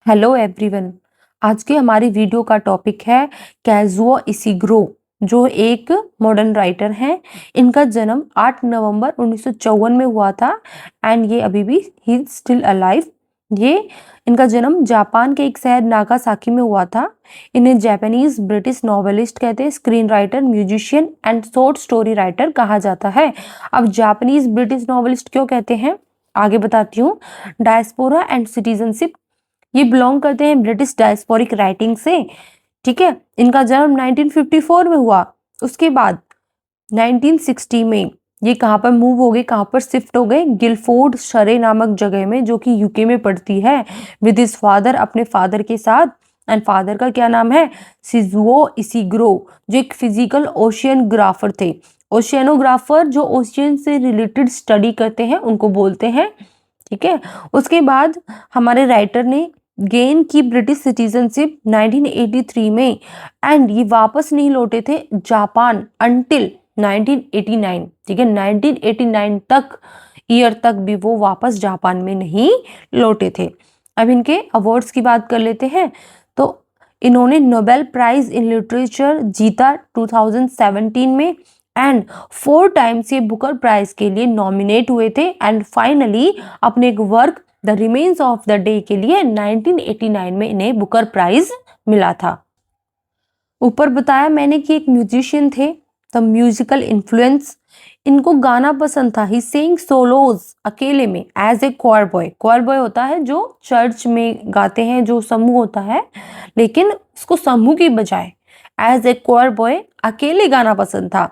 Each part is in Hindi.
Hello everyone. आज के हमारी वीडियो का टॉपिक है काजुओ इशिग्रो, जो एक मॉडर्न राइटर हैं। इनका जन्म 8 नवंबर 1954 में हुआ था एंड ये अभी भी ही इज स्टिल अलाइव। ये इनका जन्म जापान के एक शहर नागासाकी में हुआ था। इन्हें जापानीज ब्रिटिश नॉवेलिस्ट कहते हैं, screen writer, musician and short story writer कहा जाता है। अब जापानीज ब्रिटिश नॉवेलिस्ट क्यों कहते हैं, आगे बताती हूँ। डायस्पोरा एंड सिटीजनशिप, ये बिलोंग करते हैं ब्रिटिश डायस्पोरिक राइटिंग से। ठीक है, इनका जन्म 1954 में हुआ। उसके बाद 1960 में ये कहाँ पर मूव हो गए, कहाँ पर शिफ्ट हो गए, गिलफोर्ड शरे नामक जगह में, जो कि यूके में पड़ती है, विद हिज फादर, अपने फादर के साथ। एंड फादर का क्या नाम है, शिजुओ इशिग्रो, जो एक फिजिकल ओशियनग्राफर थे। ओशियनोग्राफर जो ओशियन से रिलेटेड स्टडी करते हैं उनको बोलते हैं। ठीक है, उसके बाद हमारे राइटर ने गेन की ब्रिटिश सिटीजनशिप 1983 में एंड ये वापस नहीं लौटे थे जापान अंटिल 1989। ठीक है, 1989 तक ईयर तक भी वो वापस जापान में नहीं लौटे थे। अब इनके अवार्ड्स की बात कर लेते हैं। तो इन्होंने नोबेल प्राइज इन लिटरेचर जीता 2017 में एंड 4 टाइम्स ये बुकर प्राइज के लिए नॉमिनेट हुए थे एंड फाइनली अपने एक work the remains of the day के लिए 1989 में इन्हें बुकर प्राइज मिला था। ऊपर बताया मैंने कि एक म्यूजिशियन थे। द म्यूजिकल इन्फ्लुएंस, इनको गाना पसंद था। ही सिंग सोलोज अकेले में as a choir boy. Choir boy होता है जो चर्च में गाते हैं, जो समूह होता है, लेकिन उसको समूह की बजाय एज ए क्वायर बॉय अकेले गाना पसंद था।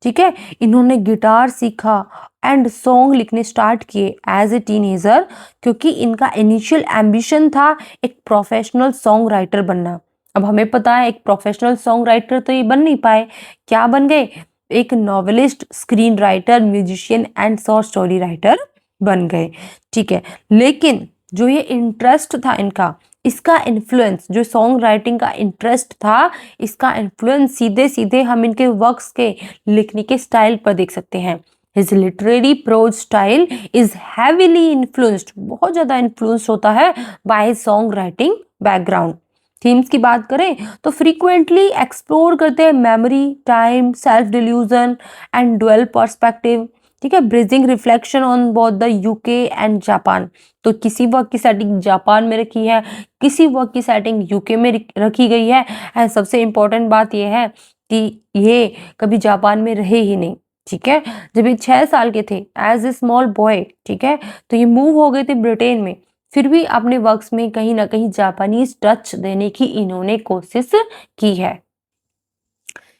ठीक है, इन्होंने गिटार सीखा एंड सॉन्ग लिखने स्टार्ट किए एज ए टीनेजर, क्योंकि इनका इनिशियल एम्बिशन था एक प्रोफेशनल सॉन्ग राइटर बनना। अब हमें पता है एक प्रोफेशनल सॉन्ग राइटर तो ये बन नहीं पाए, क्या बन गए, एक novelist, screen writer, musician and short story writer बन गए। ठीक है, लेकिन जो ये इंटरेस्ट था इनका, इसका इन्फ्लुएंस, जो सॉन्ग राइटिंग का इंटरेस्ट था, इसका इन्फ्लुएंस सीधे सीधे हम इनके वर्क्स के लिखने के स्टाइल पर देख सकते हैं। His literary prose style is heavily influenced, बहुत ज्यादा इन्फ्लुएंस्ड होता है by his song writing background. Themes की बात करें तो फ्रीक्वेंटली एक्सप्लोर करते हैं memory, time, self delusion and dual perspective. ठीक है, bridging reflection on both the UK and Japan. तो किसी वर्क की सेटिंग जापान में रखी है, किसी वर्क की सेटिंग यूके में रखी गई है। एंड सबसे इम्पोर्टेंट बात यह है कि ये कभी जापान में रहे ही नहीं। ठीक है, जब ये 6 साल के थे एज ए स्मॉल बॉय, ठीक है, तो ये मूव हो गए थे ब्रिटेन में। फिर भी अपने वर्क्स में कहीं ना कहीं जापानीज टच देने की इन्होंने कोशिश की है।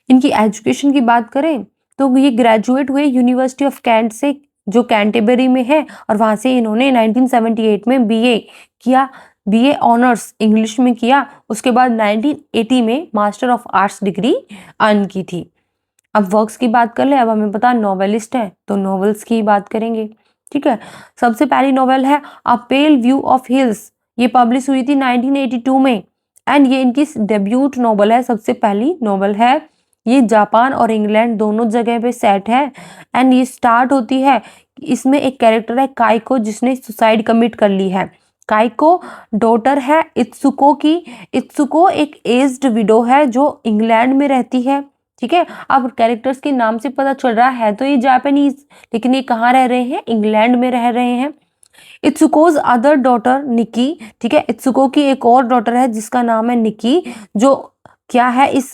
इनकी एजुकेशन की बात करें तो ये ग्रेजुएट हुए यूनिवर्सिटी ऑफ कैंट से, जो कैंटरबरी में है, और वहां से इन्होंने 1978 में बीए किया। बीए ऑनर्स इंग्लिश में किया। उसके बाद 1980 में master of arts degree earn की थी। अब वर्क्स की बात कर ले। अब हमें पता नॉवेलिस्ट है तो नॉवेल्स की बात करेंगे। ठीक है, सबसे पहली नॉवेल है अ पेल व्यू ऑफ हिल्स। ये पब्लिश हुई थी 1982 में एंड ये इनकी डेब्यूट नॉवेल है, सबसे पहली नॉवेल है। ये जापान और इंग्लैंड दोनों जगह पे सेट है एंड ये स्टार्ट होती है, इसमें एक कैरेक्टर है काइको, जिसने सुसाइड कमिट कर ली है। काइको डॉटर है इत्सुको की। इत्सुको एक एज्ड विडो है जो इंग्लैंड में रहती है। ठीक है, अब कैरेक्टर्स के नाम से पता चल रहा है तो ये जापानीज, लेकिन ये कहाँ रह रहे हैं, इंग्लैंड में रह रहे हैं। इत्सुकोज अदर डॉटर निकी। ठीक है, इत्सुको की एक और डॉटर है जिसका नाम है निकी, जो क्या है, इस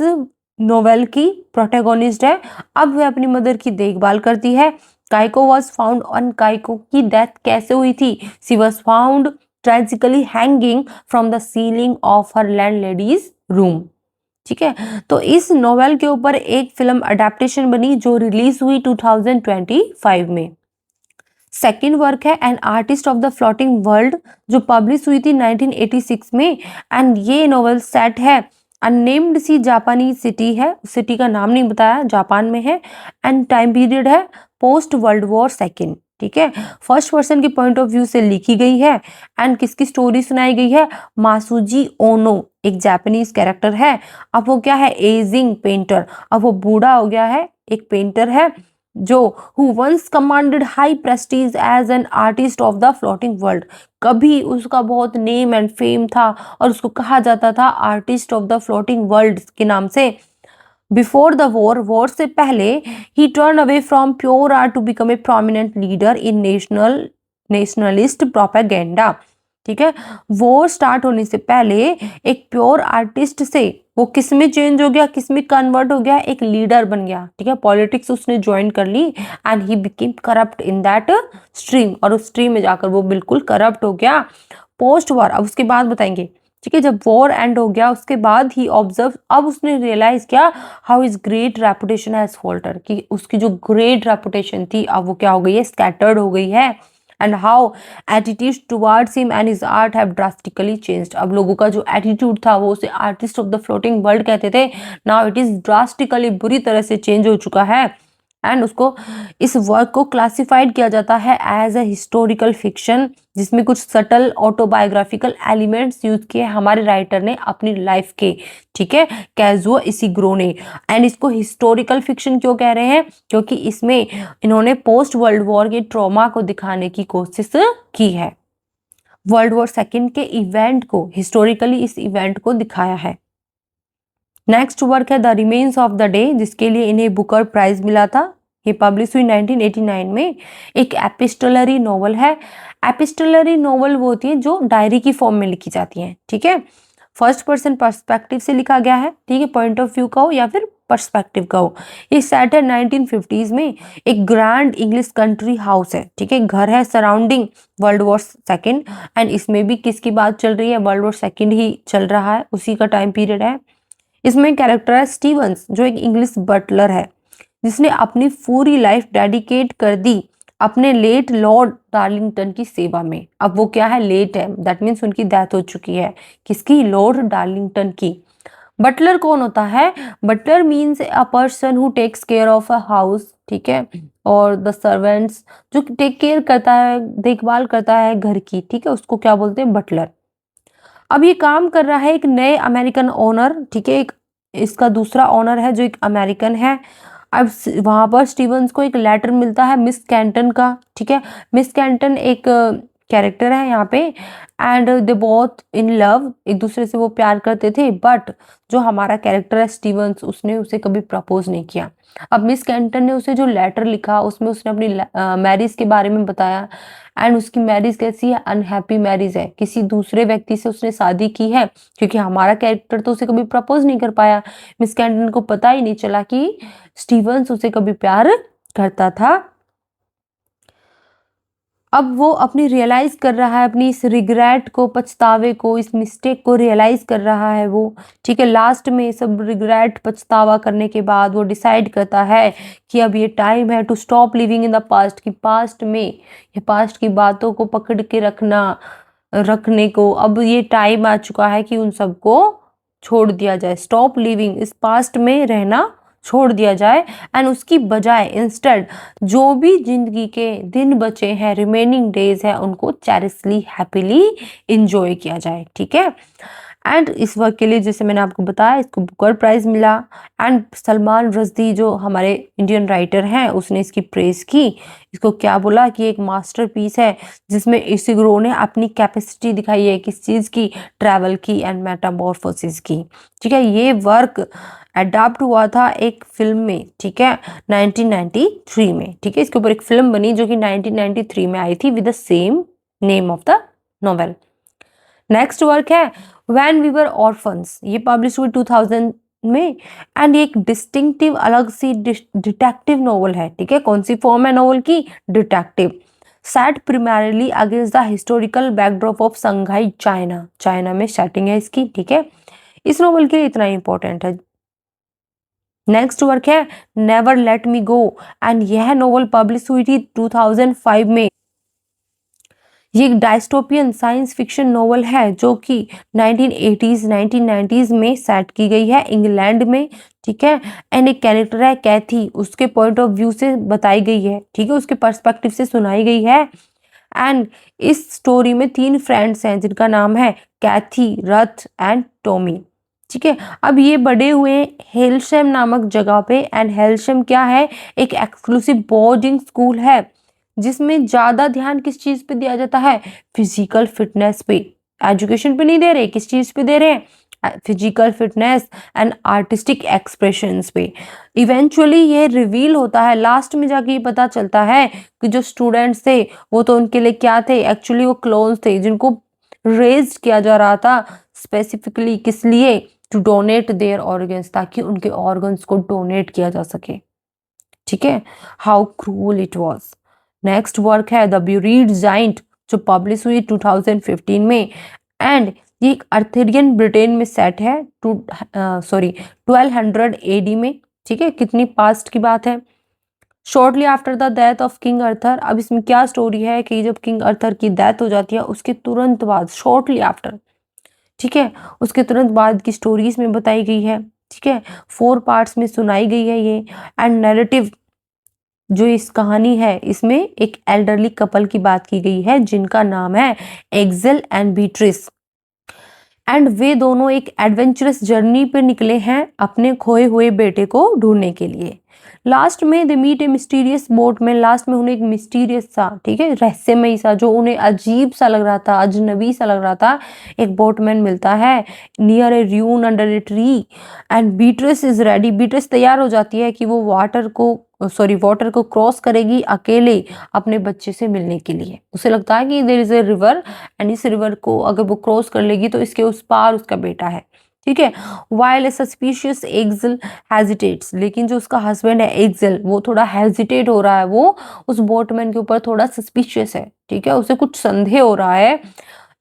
नोवेल की प्रोटैगोनिस्ट है। अब वह अपनी मदर की देखभाल करती है। Kaiko was found on, Kaiko की डेथ कैसे हुई थी, she was found tragically hanging from the ceiling of her landlady's room. ठीक है, तो इस नोवेल के ऊपर एक फिल्म अडेप्टेशन बनी जो रिलीज हुई 2025 में। सेकेंड वर्क है N artist of the floating world, जो पब्लिश हुई थी 1986 में एंड ये नोवेल सेट है अननेम्ड सी जापानी सिटी है, सिटी का नाम नहीं बताया, जापान में है एंड टाइम पीरियड है पोस्ट वर्ल्ड वॉर सेकेंड। ठीक है, फर्स्ट पर्सन के पॉइंट ऑफ व्यू से लिखी गई है एंड किसकी स्टोरी सुनाई गई है, मासुजी ओनो, एक जापानीज कैरेक्टर है। अब वो क्या है, एजिंग पेंटर, अब वो बूढ़ा हो गया है, एक पेंटर है जो who once commanded high prestige as an artist of the floating world, कभी उसका बहुत नेम एंड फेम था और उसको कहा जाता था artist of the floating world के नाम से। बिफोर द वॉर से पहले ही turn away from pure art to become a prominent leader in nationalist propaganda. ठीक है, वॉर स्टार्ट होने से पहले एक प्योर आर्टिस्ट से वो किस में चेंज हो गया, किस में कन्वर्ट हो गया, एक लीडर बन गया। ठीक है, पॉलिटिक्स उसने ज्वाइन कर ली and he became corrupt in that stream, और उस स्ट्रीम में जाकर वो बिल्कुल करप्ट हो गया। पोस्ट वॉर, अब उसके बाद बताएंगे। ठीक है, जब वॉर एंड हो गया उसके बाद ही ऑब्जर्व, अब उसने रियलाइज किया how is great reputation has falter, कि उसकी जो ग्रेट रेपुटेशन थी अब वो क्या हो गई है, स्कैटर्ड हो गई है। And how attitude towards him and his art have drastically changed, अब लोगों का जो एटीट्यूड था, वो उसे artist of the floating world कहते थे, नाउ इट इज ड्रास्टिकली बुरी तरह से चेंज हो चुका है। एंड उसको, इस वर्क को क्लासिफाइड किया जाता है एज ए हिस्टोरिकल फिक्शन, जिसमें कुछ सटल ऑटोबायोग्राफिकल एलिमेंट्स यूज किए हमारे राइटर ने अपनी लाइफ के। ठीक है, काजुओ इशिग्रो ने। एंड इसको हिस्टोरिकल फिक्शन क्यों कह रहे हैं, क्योंकि इसमें इन्होंने पोस्ट वर्ल्ड वॉर के ट्रॉमा को दिखाने की कोशिश की है। वर्ल्ड वॉर सेकेंड के इवेंट को हिस्टोरिकली इस इवेंट को दिखाया है। नेक्स्ट वर्क है the remains of the day, जिसके लिए इन्हें बुकर प्राइज मिला था। ये पब्लिश हुई 1989 में। एक एपिस्टोलरी नॉवल है। एपिस्टोलरी नॉवल वो होती है जो डायरी की फॉर्म में लिखी जाती हैं। ठीक है, फर्स्ट पर्सन पर्सपेक्टिव से लिखा गया है। ठीक है, पॉइंट ऑफ व्यू का हो या फिर पर्सपेक्टिव का हो। ये सेट है 1950s में। एक ग्रैंड इंग्लिश कंट्री हाउस है। ठीक है, घर है surrounding world war second, and इसमें भी किसकी बात चल रही है, वर्ल्ड वॉर सेकेंड ही चल रहा है, उसी का टाइम पीरियड है। इसमें कैरेक्टर है स्टीवंस, जो एक इंग्लिश बटलर है, जिसने अपनी पूरी लाइफ डेडिकेट कर दी अपने लेट लॉर्ड डार्लिंगटन की सेवा में। अब वो क्या है, लेट है, दैट मीन्स उनकी डेथ हो चुकी है। किसकी, लॉर्ड डार्लिंगटन की। बटलर कौन होता है, butler means a person who takes care of a house. ठीक है, और द सर्वेंट्स, जो टेक केयर करता है, देखभाल करता है घर की। ठीक है, उसको क्या बोलते हैं, बटलर। अब ये काम कर रहा है एक नए अमेरिकन ओनर। ठीक है, एक इसका दूसरा ओनर है जो एक अमेरिकन है। अब वहां पर स्टीवंस को एक लेटर मिलता है मिस कैंटन का। ठीक है, मिस कैंटन एक कैरेक्टर है यहाँ पे, and they both in love, एक दूसरे से वो प्यार करते थे। बट जो हमारा कैरेक्टर है स्टीवंस, उसने उसे कभी प्रपोज नहीं किया। अब मिस कैंटन ने उसे जो लेटर लिखा उसमें उसने अपनी मैरिज के बारे में बताया, एंड उसकी मैरिज कैसी है, अनहैप्पी मैरिज है, किसी दूसरे व्यक्ति से उसने शादी की है, क्योंकि हमारा कैरेक्टर तो उसे कभी प्रपोज नहीं कर पाया। मिस कैंटन को पता ही नहीं चला कि स्टीवंस उसे कभी प्यार करता था। अब वो अपनी रियलाइज कर रहा है, अपनी इस रिग्रेट को, पछतावे को, इस मिस्टेक को रियलाइज कर रहा है वो। ठीक है, लास्ट में सब रिग्रेट पछतावा करने के बाद वो डिसाइड करता है कि अब ये टाइम है to stop living in the past, कि पास्ट में, ये पास्ट की बातों को पकड़ के रखने को अब ये टाइम आ चुका है कि उन सबको छोड़ दिया जाए। स्टॉप लिविंग, इस पास्ट में रहना छोड़ दिया जाए, एंड उसकी बजाय इंस्टेड जो भी जिंदगी के दिन बचे हैं, रिमेनिंग डेज है, उनको चैरिशली हैप्पीली इंजॉय किया जाए। ठीक है, एंड इस वर्क के लिए जैसे मैंने आपको बताया, इसको बुकर प्राइज मिला। एंड सलमान रश्दी जो हमारे इंडियन राइटर हैं, उसने इसकी प्रेज की। इसको क्या बोला कि एक मास्टरपीस है, जिसमें इशिग्रो ने अपनी कैपेसिटी दिखाई है, किस चीज़ की, ट्रैवल की एंड मेटामॉर्फोसिस की। ठीक है, ये वर्क अडॉप्ट हुआ था एक फिल्म में। ठीक है, 1993 में। ठीक है, इसके ऊपर एक फिल्म बनी जो कि 1993 में आई थी with the same name of the novel. Next work है व्हेन वी वर ऑर्फन्स, ये पब्लिश हुई 2000 में, एंड ये एक डिस्टिंक्टिव अलग सी डिटेक्टिव नॉवल है। ठीक है, कौन सी फॉर्म है नॉवल की, detective. Set primarily against the historical backdrop of Shanghai China, China में सेटिंग है इसकी। ठीक है, इस नॉवल के लिए इतना इंपॉर्टेंट है। नेक्स्ट वर्क है never let me go, and यह नॉवल पब्लिश हुई थी 2005 में। ये एक डायस्टोपियन साइंस फिक्शन नॉवल है जो कि 1980s 1990s में सेट की गई है इंग्लैंड में। ठीक है, एंड एक कैरेक्टर है कैथी, उसके पॉइंट ऑफ व्यू से बताई गई है। ठीक है, उसके पर्सपेक्टिव से सुनाई गई है। एंड इस स्टोरी में 3 फ्रेंड्स हैं जिनका नाम है कैथी, रथ एंड टॉमी। ठीक है। अब ये बड़े हुए हेल्शेम नामक जगह पे, एंड हेल्शेम क्या है, एक एक्सक्लूसिव बोर्डिंग स्कूल है जिसमें ज्यादा ध्यान किस चीज पे दिया जाता है, फिजिकल फिटनेस पे। एजुकेशन पे नहीं दे रहे, किस चीज पे दे रहे हैं, physical fitness and artistic expressions पे। इवेंचुअली ये रिवील होता है, लास्ट में जाके ये पता चलता है कि जो स्टूडेंट्स थे वो तो उनके लिए क्या थे, एक्चुअली वो क्लोन्स थे जिनको रेज किया जा रहा था स्पेसिफिकली किस लिए, टू डोनेट देयर ऑर्गन्स, ताकि उनके ऑर्गन्स को डोनेट किया जा सके। ठीक है, how cruel it was. Next work है द ब्यूरीड जाइंट, जो पब्लिश हुई 2015 में, एंड ये एक अर्थरियन ब्रिटेन में सेट है 1200 एडी में। ठीक है, कितनी पास्ट की बात है। Shortly after the death of King Arthur, अब इसमें क्या स्टोरी है कि जब किंग अर्थर की डेथ हो जाती है उसके तुरंत बाद, शॉर्टली आफ्टर, ठीक है, उसके तुरंत बाद की स्टोरी इसमें बताई गई है। ठीक है, 4 पार्ट्स में सुनाई गई है ये। एंड नैरेटिव जो इस कहानी है इसमें एक एल्डरली कपल की बात की गई है जिनका नाम है एक्सेल एंड बीट्रिस, एंड वे दोनों एक एडवेंचरस जर्नी पे निकले हैं अपने खोए हुए बेटे को ढूंढने के लिए। लास्ट में they meet a mysterious boatman, last में उन्हें एक मिस्टीरियस सा, ठीक है, रहस्यमयी सा, जो उन्हें अजीब सा लग रहा था, अजनबी सा लग रहा था, एक बोटमैन मिलता है near A ruin under a tree, and Beatrice is ready, Beatrice तैयार हो जाती है कि वो वाटर को क्रॉस करेगी अकेले अपने बच्चे से मिलने के लिए। उसे लगता है कि there is a river, and इस रिवर को अगर वो क्रॉस कर लेगी तो इसके उस पार उसका बेटा है। ठीक है, while a suspicious Excel hesitates, लेकिन जो उसका हस्बैंड है एक्सेल वो थोड़ा हेजिटेट हो रहा है, वो उस बोटमैन के ऊपर थोड़ा सस्पिशियस है। ठीक है, उसे कुछ संदेह हो रहा है।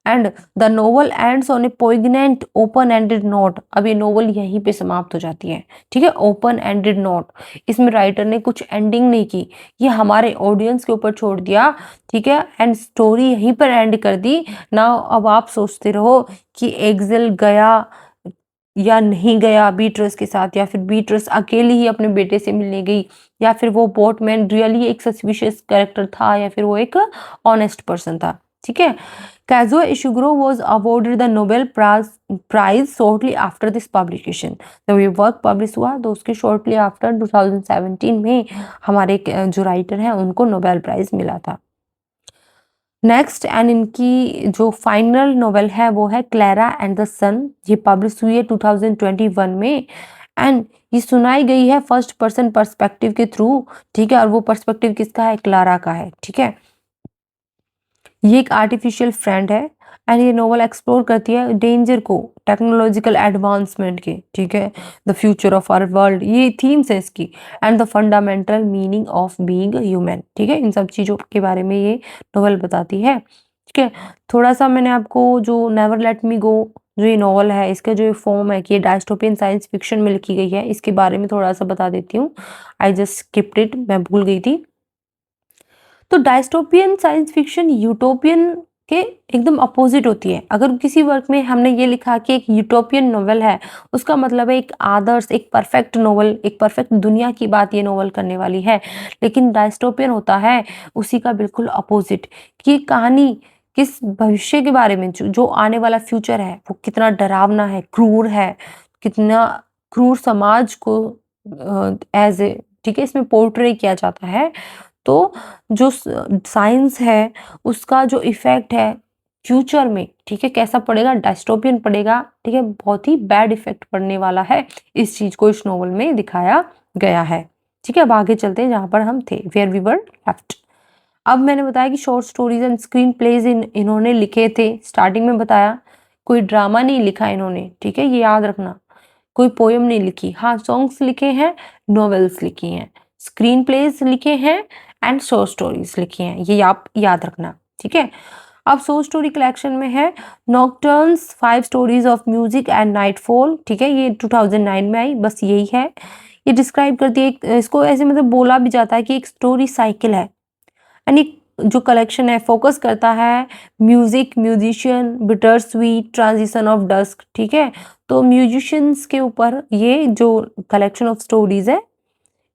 And the novel ends on A पोइग्नेंट open ended note, अब ये नोवेल यहीं पे समाप्त हो जाती है। ठीक है, ओपन एंडेड नोट, इसमें राइटर ने कुछ एंडिंग नहीं की, ये हमारे ऑडियंस के ऊपर छोड़ दिया। ठीक है, एंड स्टोरी यहीं पर एंड कर दी ना। अब आप सोचते रहो कि एक्सेल गया या नहीं गया बीट्रस के साथ, या फिर बीट्रस अकेली ही अपने बेटे से मिलने गई, या फिर वो बोटमैन रियली एक सस्पिशियस कैरेक्टर था, या फिर वो एक ऑनेस्ट पर्सन था। ठीक है, Kazuo Ishiguro was awarded the Nobel Prize shortly after this publication। जब ये वर्क पब्लिश हुआ तो उसके शॉर्टली आफ्टर 2017 में हमारे जो राइटर हैं उनको नोबेल प्राइज मिला था। नेक्स्ट, एंड इनकी जो फाइनल नोवेल है वो है क्लैरा एंड द सन, ये पब्लिश हुई है 2021 में, एंड ये सुनाई गई है फर्स्ट पर्सन पर्सपेक्टिव के थ्रू। ठीक है, और वो पर्सपेक्टिव किसका है, क्लारा का है। ठीक है, ये एक आर्टिफिशियल फ्रेंड है, एंड ये नोवेल एक्सप्लोर करती है डेंजर को टेक्नोलॉजिकल एडवांसमेंट के। ठीक है, the future of our world, ये थीम्स है इसकी, and the fundamental meaning of being human. ठीक है, इन सब चीज़ों के बारे में ये नोवेल बताती है। ठीक है, थोड़ा सा मैंने आपको जो नेवर लेट मी गो जो ये नॉवल है इसका जो फॉर्म है कि ये डायस्टोपियन साइंस फिक्शन में लिखी गई है, इसके बारे में थोड़ा सा बता देती हूँ। आई जस्ट स्किप्ड इट, मैं भूल गई थी। तो डायस्टोपियन साइंस फिक्शन यूटोपियन के एकदम अपोजिट होती है। अगर किसी वर्क में हमने ये लिखा कि एक यूटोपियन नोवेल है, उसका मतलब है एक आदर्श, एक परफेक्ट नोवेल, एक परफेक्ट दुनिया की बात ये नोवेल करने वाली है। लेकिन डायस्टोपियन होता है उसी का बिल्कुल अपोजिट, कि कहानी किस भविष्य के बारे में, जो आने वाला फ्यूचर है वो कितना डरावना है, क्रूर है, कितना क्रूर समाज को एज ए, ठीक है, इसमें पोर्ट्रे किया जाता है। तो जो साइंस है उसका जो इफेक्ट है फ्यूचर में, ठीक है, कैसा पड़ेगा, डायस्टोपियन पड़ेगा। ठीक है, बहुत ही बैड इफेक्ट पड़ने वाला है, इस चीज को इस नोवेल में दिखाया गया है। ठीक है, अब आगे चलते हैं जहां पर हम थे, वेयर वी वर लेफ्ट। अब मैंने बताया कि short stories and screenplays इन्होंने लिखे थे, स्टार्टिंग में बताया कोई ड्रामा नहीं लिखा इन्होंने। ठीक है, ये याद रखना, कोई पोयम नहीं लिखी, हाँ सॉन्ग्स लिखे हैं, नॉवेल्स लिखी हैं, स्क्रीन प्लेज लिखे हैं, एंड शॉर्ट स्टोरीज लिखी हैं, ये आप याद रखना। ठीक है, अब शॉर्ट स्टोरी कलेक्शन में है नॉकटर्न्स 5 stories of music and nightfall. ठीक है, ये 2009 में आई, बस यही है। ये डिस्क्राइब करती है, इसको ऐसे मतलब बोला भी जाता है कि एक स्टोरी साइकिल है, एंड एक जो कलेक्शन है फोकस करता है music, musician, bittersweet, transition of dusk. ठीक है, तो म्यूजिशियंस के ऊपर ये जो कलेक्शन ऑफ स्टोरीज है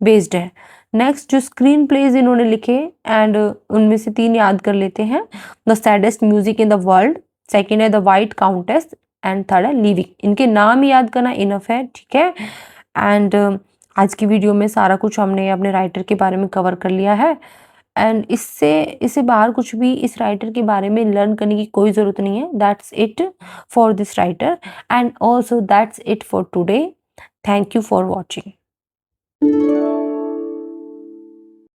बेस्ड है। नेक्स्ट, जो स्क्रीन प्लेज इन्होंने लिखे, एंड उनमें से 3 याद कर लेते हैं। The saddest music in the world, second है the white countess, and third है लिविंग। इनके नाम याद करना इनफ है, ठीक है। एंड आज की वीडियो में सारा कुछ हमने अपने राइटर के बारे में कवर कर लिया है। एंड इससे बाहर कुछ भी इस राइटर के बारे में लर्न करने की कोई ज़रूरत नहीं है। That's it for this writer and also that's it for today. Thank you for watching.